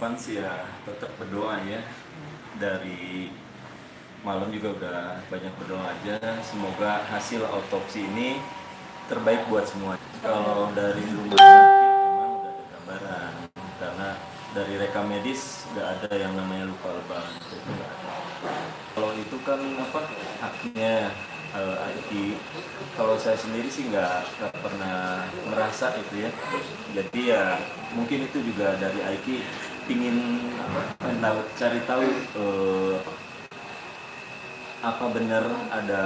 depan sih ya tetap berdoa ya. Dari malam juga udah banyak berdoa aja. Semoga hasil autopsi ini terbaik buat semua. Kalau dari rumah sakit memang udah ada gambaran, karena dari rekam medis nggak ada yang namanya luka lebam. Itu nggak ada. Kalau itu kan apa haknya Aiki. Kalau saya sendiri sih nggak pernah merasa itu ya. Jadi ya mungkin itu juga dari Aiki pingin cari tahu apa benar ada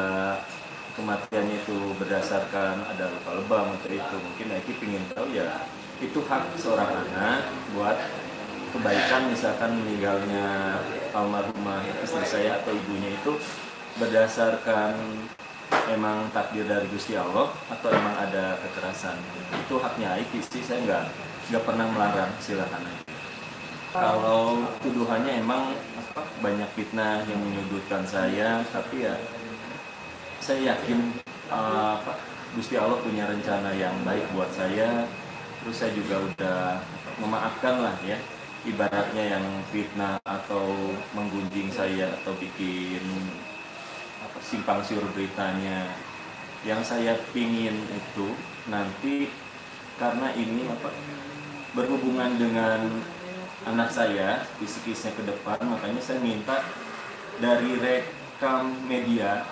kematiannya itu berdasarkan ada luka lebam atau itu. Mungkin Aiki pingin tahu ya, itu hak seorang anak buat kebaikan. Misalkan meninggalnya almarhumah istri saya atau ibunya itu berdasarkan emang takdir dari Gusti Allah atau emang ada kekerasan, itu haknya Aiki sih. Saya nggak pernah melarang, silakan aja. Kalau tuduhannya emang banyak fitnah yang menyudutkan saya, tapi ya saya yakin Gusti Allah punya rencana yang baik buat saya. Terus saya juga udah memaafkan lah ya, ibaratnya yang fitnah atau menggunjing saya atau bikin simpang siur beritanya. Yang saya pingin itu nanti, karena ini berhubungan dengan anak saya, psikisnya ke depan, makanya saya minta dari rekam media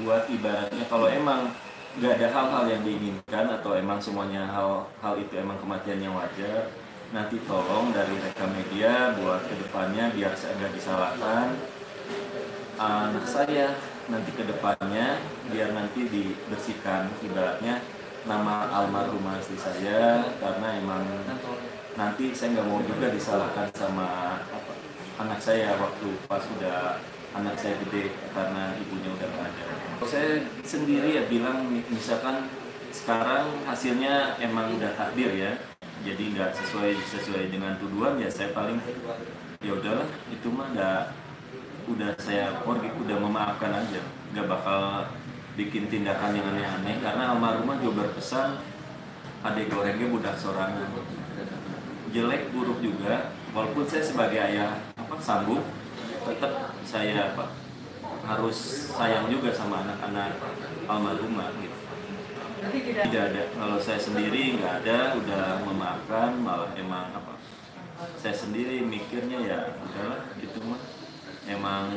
buat ibaratnya kalau emang nggak ada hal-hal yang diinginkan atau emang semuanya hal itu emang kematiannya wajar, nanti tolong dari rekam media buat kedepannya biar saya nggak disalahkan anak saya nanti kedepannya, biar nanti dibersihkan ibaratnya nama almarhumah istri saya, karena emang nanti saya nggak mau juga disalahkan sama anak saya waktu pas udah anak saya gede karena ibunya udah nggak ada. Saya sendiri ya bilang, misalkan sekarang hasilnya emang udah takdir ya, jadi nggak sesuai dengan tuduhan ya, saya paling ya udahlah, itu mah udah saya udah memaafkan aja, nggak bakal bikin tindakan yang aneh-aneh, karena almarhumah juga berpesan adek gorengnya budak sorangan. Jelek buruk juga, walaupun saya sebagai ayah sanggup, tetap saya harus sayang juga sama anak-anak almarhumah gitu. Tidak ada, kalau saya sendiri nggak ada, udah memaafkan, malah emang saya sendiri mikirnya ya udahlah, itu mah emang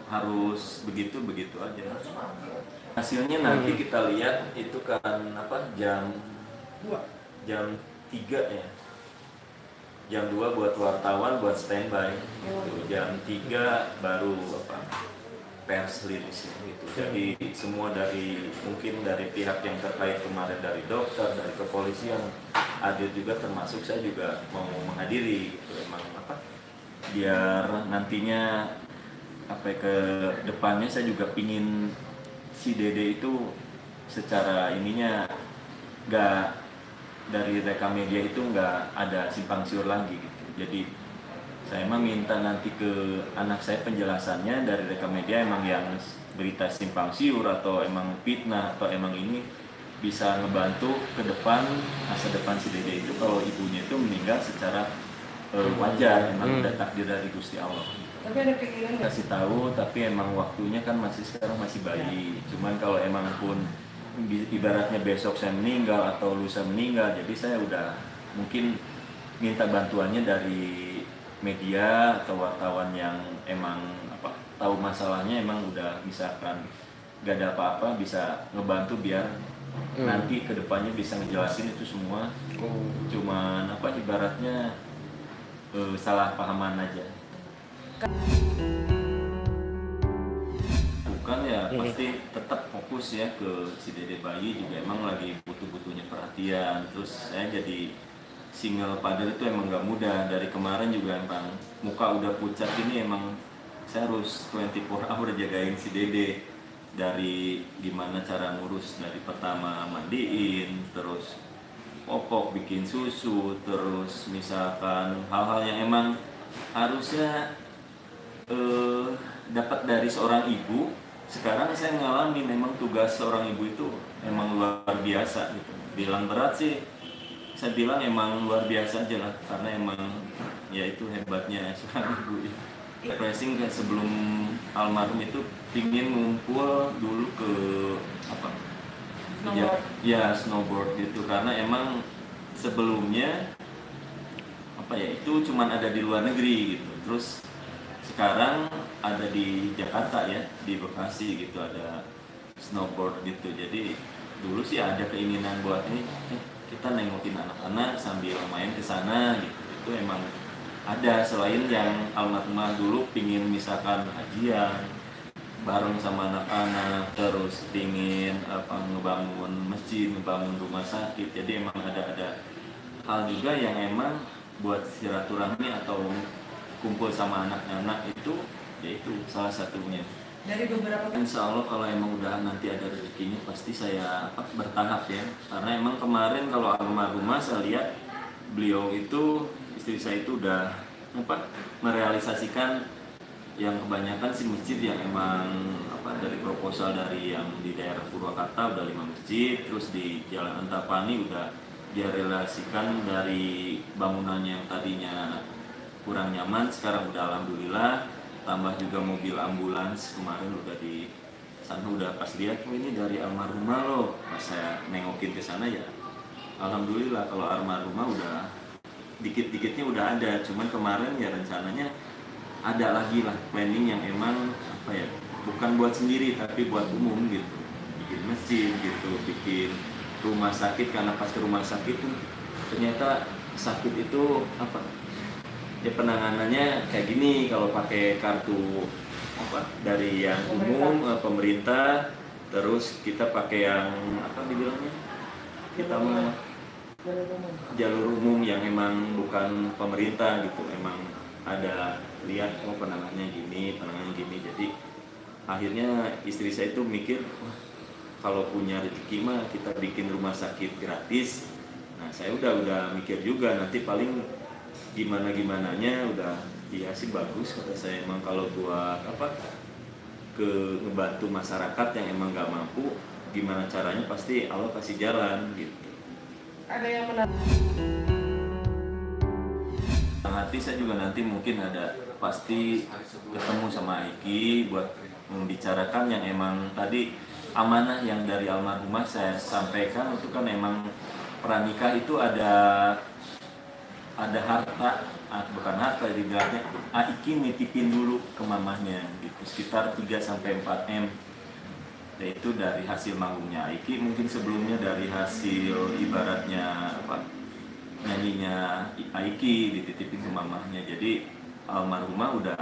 harus begitu aja. Hasilnya nanti kita lihat itu kan jam 3 ya. Jam 2 buat wartawan, buat standby gitu. Jam 3 baru pers rilis gitu. Jadi semua mungkin dari pihak yang terkait kemarin, dari dokter, dari kepolisian, ada juga, termasuk saya juga mau menghadiri gitu. Emang biar nantinya ke depannya saya juga pingin si Dede itu secara ininya nggak, dari rekam media itu nggak ada simpang siur lagi gitu. Jadi saya emang minta nanti ke anak saya penjelasannya dari rekam media, emang yang berita simpang siur atau emang fitnah atau emang ini bisa ngebantu ke depan, masa depan si Dede itu kalau ibunya itu meninggal secara wajar, emang udah takdir dari Gusti Allah. Tapi ada pikiran kasih tahu, tapi emang waktunya kan sekarang masih bayi. Cuman kalau emang pun ibaratnya besok saya meninggal atau lusa meninggal, jadi saya udah mungkin minta bantuannya dari media atau wartawan yang emang tahu masalahnya, emang udah misalkan gak ada apa-apa bisa ngebantu biar nanti kedepannya bisa ngejelasin itu semua. Cuman ibaratnya salah pahaman aja. Bukan ya, pasti tetap fokus ya ke si Dede bayi, juga emang lagi butuh-butuhnya perhatian. Terus saya jadi single padel itu emang gak mudah. Dari kemarin juga emang muka udah pucat ini, emang saya harus 24 hour jagain si Dede. Dari gimana cara ngurus, dari pertama mandiin, terus popok, bikin susu, terus misalkan hal-hal yang emang harusnya dapat dari seorang ibu. Sekarang saya ngalamin, memang tugas seorang ibu itu emang luar biasa gitu. Bilang berat sih, saya bilang emang luar biasa aja lah, karena emang ya itu hebatnya seorang ibu ya. Racing kayak sebelum almarhum itu pingin ngumpul dulu ke apa snowboard gitu, karena emang sebelumnya apa ya itu cuman ada di luar negeri gitu, terus sekarang ada di Jakarta ya, di Bekasi gitu ada snowboard gitu. Jadi dulu sih ada keinginan buat ini kita nengokin anak-anak sambil main ke sana gitu. Itu emang ada, selain yang almarhumah dulu pingin misalkan hajian bareng sama anak-anak, terus pingin ngebangun masjid, ngebangun rumah sakit. Jadi emang ada hal juga yang emang buat silaturahmi atau kumpul sama anak-anak itu, yaitu salah satunya. Dari beberapa, insya Allah kalau emang udah nanti ada rezekinya pasti saya bertahap ya, karena emang kemarin kalau almarhumah saya lihat beliau itu, istri saya itu udah merealisasikan yang kebanyakan sih masjid yang emang dari proposal dari yang di daerah Purwakarta udah 5 masjid, terus di Jalan Antapani udah dia realisasikan dari bangunannya yang tadinya kurang nyaman sekarang udah alhamdulillah, tambah juga mobil ambulans kemarin udah di sana. Udah pas lihat ini dari almarhumah loh, pas saya nengokin ke sana ya alhamdulillah kalau almarhumah udah dikit-dikitnya udah ada. Cuman kemarin ya rencananya ada lagi lah planning yang emang bukan buat sendiri tapi buat umum gitu, bikin masjid gitu, bikin rumah sakit, karena pas ke rumah sakit tuh ternyata sakit itu ya penanganannya kayak gini kalau pakai kartu dari yang umum pemerintah, terus kita pakai yang dibilangnya kita mau jalur umum yang emang bukan pemerintah gitu, emang ada lihat penanganannya gini. Jadi akhirnya istri saya itu mikir kalau punya rezeki mah kita bikin rumah sakit gratis. Nah saya udah mikir juga nanti paling gimananya udah iya sih bagus kata saya, emang kalau buat ke ngebantu masyarakat yang emang nggak mampu, gimana caranya pasti Allah kasih jalan gitu. Ada yang menarik. Hati saya juga nanti mungkin ada pasti ketemu sama Aiki buat membicarakan yang emang tadi amanah yang dari almarhumah saya sampaikan itu kan emang pranikah itu ada harta, bukan harta dibilangnya, Aiki nitipin dulu ke mamahnya gitu sekitar 3-4 M. Yaitu dari hasil manggungnya Aiki, mungkin sebelumnya dari hasil ibaratnya nyanyinya Aiki dititipin ke mamahnya. Jadi almarhumah udah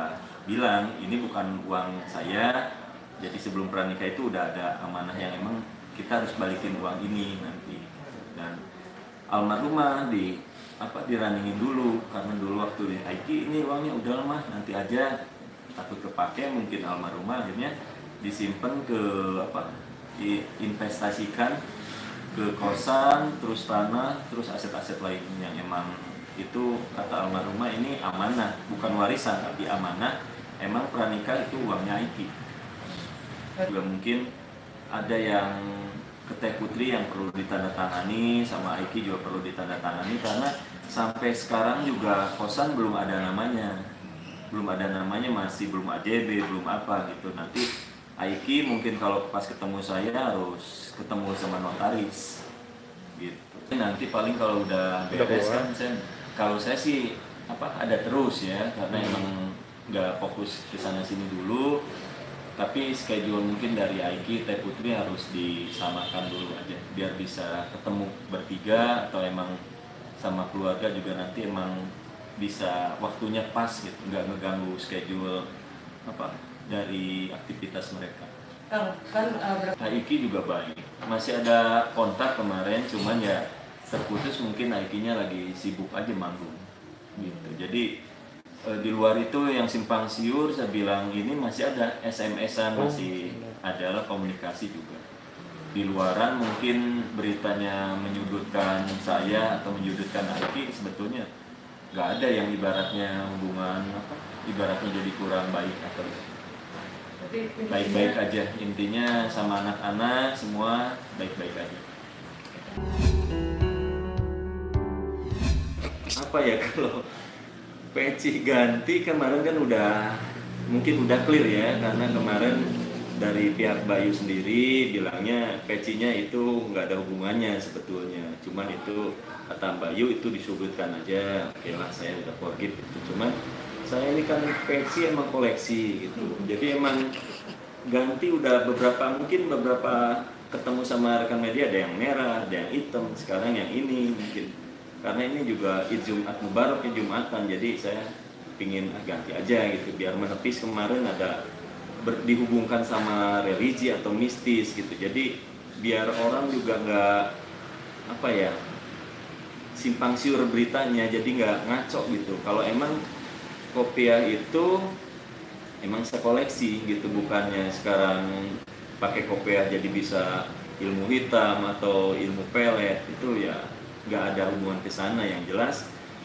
bilang ini bukan uang saya, jadi sebelum pranikah itu udah ada amanah yang emang kita harus balikin uang ini nanti. Dan almarhumah diraningin dulu, karena dulu waktu di Aiki ini uangnya udah lama nanti aja takut kepake, mungkin almarhumah akhirnya disimpan ke diinvestasikan ke kosan, terus tanah, terus aset-aset lain yang emang itu kata almarhumah ini amanah, bukan warisan tapi amanah, emang pranikah itu uangnya Aiki. Juga mungkin ada yang Keteh Putri yang perlu ditandatangani sama Aiki juga perlu ditandatangani, karena sampai sekarang juga kosan belum ada namanya, masih belum AJB, belum apa gitu. Nanti Aiki mungkin kalau pas ketemu saya harus ketemu sama notaris gitu. Nanti paling kalau udah beres kan kalau saya sih ada terus ya, karena emang nggak fokus ke sana sini dulu, tapi schedule mungkin dari Aiki Teh Putri harus disamakan dulu aja biar bisa ketemu bertiga, atau emang sama keluarga juga nanti emang bisa waktunya pas gitu, nggak ngeganggu schedule dari aktivitas mereka. Aiki juga baik, masih ada kontak kemarin, cuman ya terputus, mungkin Aikinya lagi sibuk aja manggung gitu. Jadi di luar itu yang simpang siur saya bilang ini masih ada SMS-an, masih adalah komunikasi juga. Di luaran mungkin beritanya menyudutkan saya atau menyudutkan Aiki, sebetulnya nggak ada yang ibaratnya hubungan ibaratnya jadi kurang baik atau baik-baik aja, intinya sama anak-anak semua baik-baik aja. Kalau peci ganti kemarin kan mungkin udah clear ya, karena kemarin dari pihak Bayu sendiri bilangnya pecinya itu nggak ada hubungannya sebetulnya, cuman itu kata Bayu itu disudutkan aja. Oke lah, saya udah forgive itu. Cuman saya ini kan peci emang koleksi gitu, jadi emang ganti udah mungkin beberapa ketemu sama rekan media, ada yang merah, ada yang hitam, sekarang yang ini mungkin karena ini juga Id Jumat Mubarak ya, Jumatan, jadi saya pingin ganti aja gitu biar menepis kemarin ada dihubungkan sama religi atau mistis gitu, jadi biar orang juga nggak apa ya simpang siur beritanya, jadi nggak ngaco gitu. Kalau emang kopiah itu emang saya koleksi gitu, bukannya sekarang pakai kopiah jadi bisa ilmu hitam atau ilmu pelet, itu ya nggak ada hubungan ke sana. Yang jelas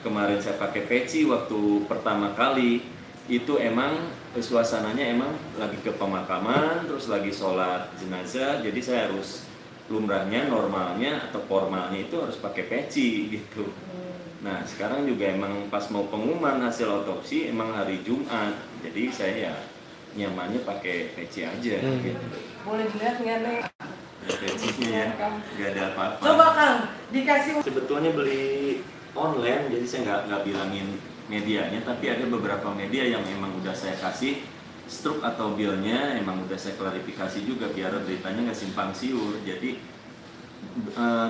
kemarin saya pakai peci waktu pertama kali itu emang suasananya emang lagi ke pemakaman, terus lagi sholat jenazah, jadi saya harus lumrahnya, normalnya atau formalnya itu harus pakai peci gitu. Nah sekarang juga emang pas mau pengumuman hasil otopsi emang hari Jumat, jadi saya ya nyamannya pakai peci aja gitu. Boleh dilihat nggak nih? Pecinya ya, nggak ada apa-apa. Coba Kang, dikasih. Sebetulnya beli online, jadi saya nggak bilangin medianya, tapi ada beberapa media yang emang udah saya kasih struk atau billnya, emang udah saya klarifikasi juga biar beritanya nggak simpang siur. Jadi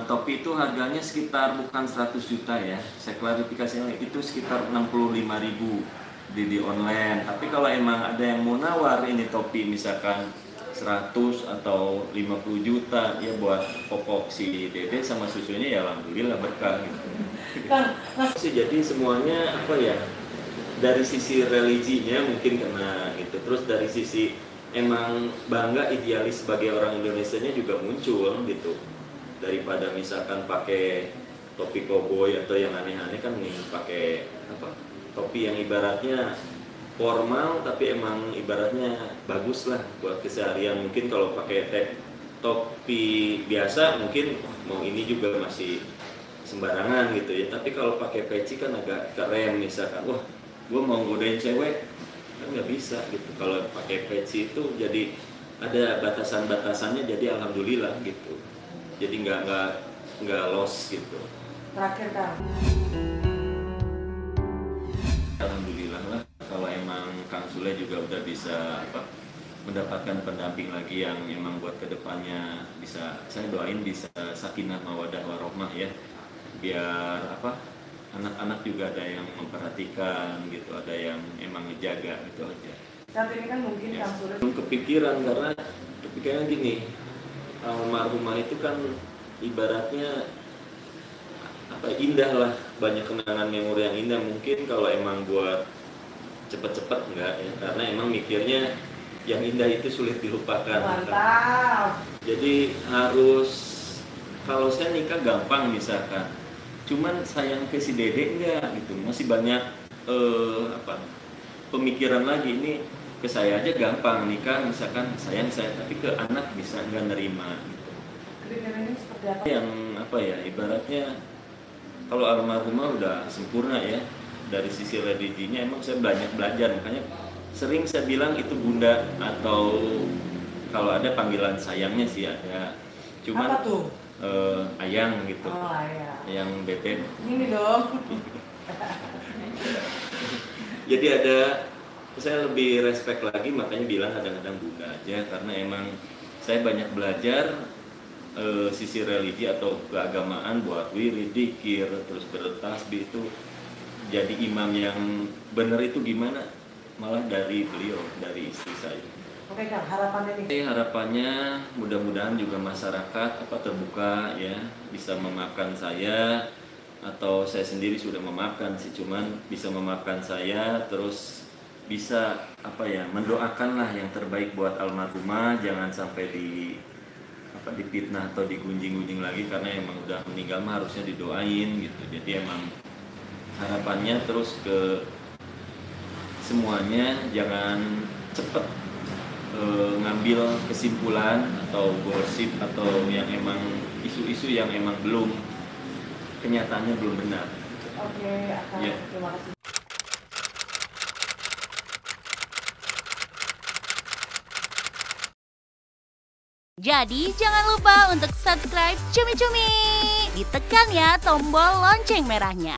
topi itu harganya sekitar bukan 100 juta ya, saya klarifikasinya itu sekitar 65.000 di online. Tapi kalau emang ada yang mau nawar ini topi misalkan 100 atau 50 juta ya buat popok si Dede sama susunya, ya alhamdulillah berkah gitu. Jadi semuanya apa ya, dari sisi religinya mungkin kena gitu, terus dari sisi emang bangga idealis sebagai orang Indonesianya juga muncul gitu. Daripada misalkan pakai topi koboi atau yang aneh-aneh, kan nih pakai apa, topi yang ibaratnya formal tapi emang ibaratnya bagus lah buat keseharian. Mungkin kalau pakai topi biasa mungkin mau ini juga masih sembarangan gitu ya, tapi kalau pakai peci kan agak keren, misalkan wah gue mau godain cewek kan nggak bisa gitu. Kalau pakai peci itu jadi ada batasan-batasannya, jadi alhamdulillah gitu, jadi nggak loss gitu. Terakhir Kang, alhamdulillah lah kalau emang Kang Sule juga udah bisa mendapatkan pendamping lagi yang emang buat kedepannya bisa, saya doain bisa sakinah mawadah warohmah ya, biar anak-anak juga ada yang memperhatikan gitu, ada yang emang ngejaga gitu aja. saat ini kan mungkin Ya, Kang Sule belum kepikiran karena gini, almarhumah itu kan ibaratnya indah lah, banyak kenangan memori yang indah. Mungkin kalau emang buat cepet-cepet enggak ya, karena emang mikirnya yang indah itu sulit dilupakan. mantap. Jadi harus, kalau saya nikah gampang misalkan, cuman sayang ke si Dede enggak gitu, masih banyak pemikiran lagi. Ini ke saya aja gampang nikah misalkan sayang saya, tapi ke anak bisa enggak nerima gitu. Kriterianya seperti apa? Yang ibaratnya kalau almarhumah udah sempurna ya, dari sisi religinya emang saya banyak belajar, makanya sering saya bilang itu bunda, atau kalau ada panggilan sayangnya sih ada, cuman Apa tuh? ayang gitu. Oh ayang. Ayang bebek. Ini dong. Jadi saya lebih respect lagi, makanya bilang kadang-kadang bunda aja, karena emang saya banyak belajar sisi religi atau keagamaan buat wirid, dzikir, terus bertasbih itu. Jadi imam yang benar itu gimana? Malah dari beliau, dari istri saya. Oke Kang, harapannya nih. Harapannya mudah-mudahan juga masyarakat terbuka ya, bisa memaafkan saya, atau saya sendiri sudah memaafkan sih, cuman bisa memaafkan saya, terus bisa mendoakanlah yang terbaik buat almarhumah, jangan sampai dipitnah atau digunjing-gunjing lagi, karena emang udah meninggal mah harusnya didoain gitu. Jadi emang harapannya terus ke semuanya jangan cepet ngambil kesimpulan atau gosip atau yang emang isu-isu yang emang kenyataannya belum benar. Oke, akan Ya. terima kasih. Jadi jangan lupa untuk subscribe Cumi Cumi. Ditekan ya tombol lonceng merahnya.